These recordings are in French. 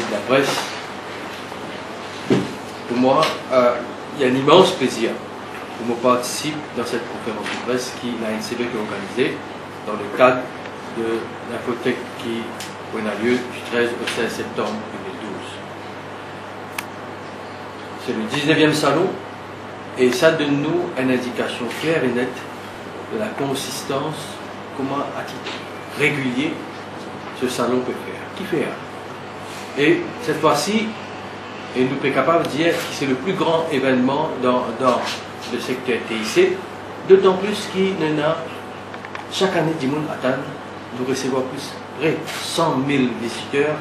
amis de la presse, pour moi, il y a un immense plaisir pour moi participer dans cette conférence de presse qui l'ANCB a organisée dans le cadre de l'Infotech qui a lieu du 13 au 16 septembre 2012. C'est le 19e salon et ça donne nous une indication claire et nette de la consistance, comment à titre régulier ce salon peut faire. Qui fait un. Et cette fois-ci, nous sommes capables de dire que c'est le plus grand événement dans le secteur TIC, d'autant plus qu'il y a chaque année, nous recevons près de 100 000 visiteurs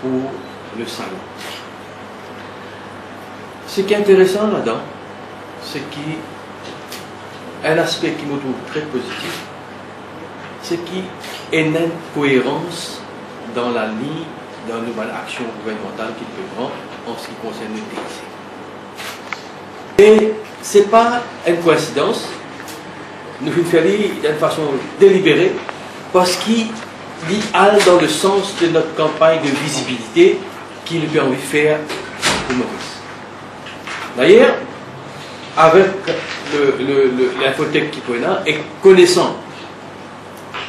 pour le salon. Ce qui est intéressant là-dedans, c'est qu'un aspect qui me trouve très positif, c'est qu'il y a une cohérence dans la ligne de la nouvelle action gouvernementale qu'il peut prendre en ce qui concerne le TIC. Et ce n'est pas une coïncidence, nous faisons faire d'une façon délibérée, parce qu'il allait dans le sens de notre campagne de visibilité qui nous permet de faire pour Maurice. D'ailleurs, avec l'Infotech qui est là, et connaissant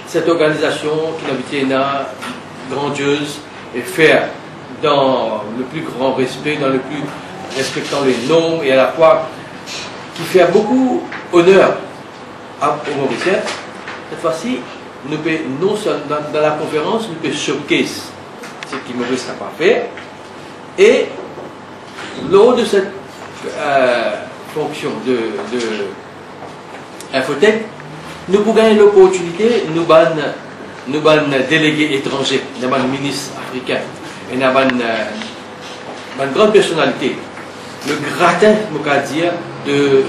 cette organisation qui est grandiose et faire dans le plus grand respect, dans le plus respectant les normes et à la fois qui fait beaucoup honneur aux Mauriciens, cette fois-ci, nous pouvons, non seulement dans la conférence, nous pouvons showcase ce qui Maurice n'a pas fait, et lors de cette fonction de Infotech, nous pouvons gagner l'opportunité, nous avons délégués étrangers, nous avons ministre africain, et nous avons une grande personnalité, le gratin, je peux dire, de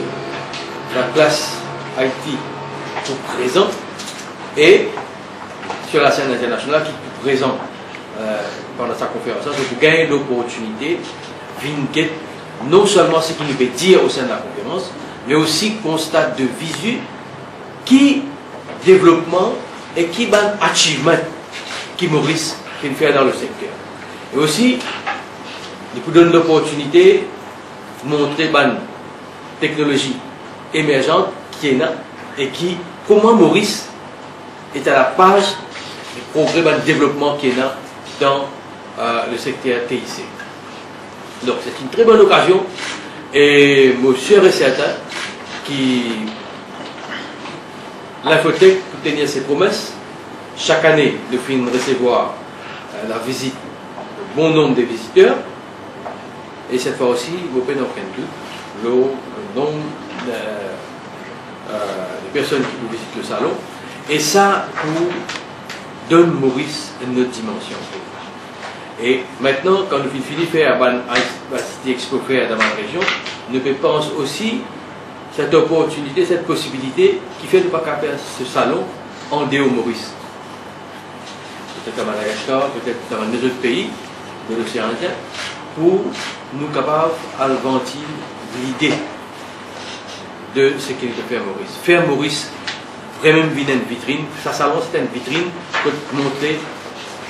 la classe Haïti pour présent, et sur la scène internationale qui est présent pendant sa conférence, nous gagner l'opportunité de non seulement ce qu'il nous peut dire au sein de la conférence, mais aussi constat de visu qui développement et qui ban achievement qui Maurice qui fait dans le secteur. Et aussi, il nous donne l'opportunité de montrer ban technologie émergente qui est là et qui, comment Maurice est à la page du progrès ban développement qui est là dans le secteur TIC. Donc c'est une très bonne occasion et je suis sûr et certain que l'Infotech peut tenir ses promesses. Chaque année, nous finissons recevoir la visite de bon nombre de visiteurs et cette fois aussi, vous pouvez aucun doute le nombre de personnes qui visitent le salon et ça pour donne Maurice une autre dimension. Et maintenant, quand nous finissons de faire la Cité Expo Fair dans la région, nous pensons aussi cette opportunité, cette possibilité qui fait de ne pas faire ce salon en dehors Maurice. Peut-être à Madagascar, peut-être dans les autres pays de l'océan Indien, pour nous capables de ventiler l'idée de ce qu'il peut faire Maurice. Faire Maurice, vraiment une vitrine, ça salon c'est une vitrine pour montrer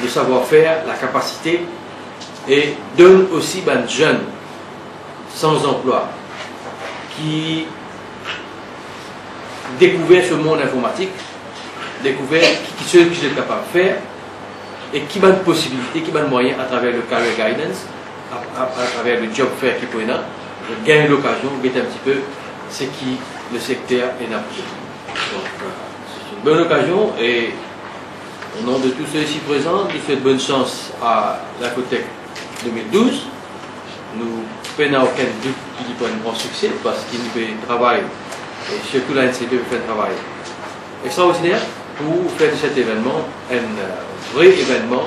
le savoir-faire, la capacité et donne aussi ben, jeunes sans emploi qui découvert ce monde informatique, découvert ce qu'ils sont capables de faire et qui a une possibilité, qui a un moyen à travers le career guidance, à travers le job fair qui peut là, de gagner l'occasion de guetter un petit peu ce qui le secteur est là. Donc c'est une bonne occasion et au nom de tous ceux ici présents, je souhaite bonne chance à l'Infotech 2012. Nous peinons aucun doute qu'il peut un grand succès parce qu'il nous fait travail et surtout l'ANCB fait un travail extraordinaire pour faire de cet événement un vrai événement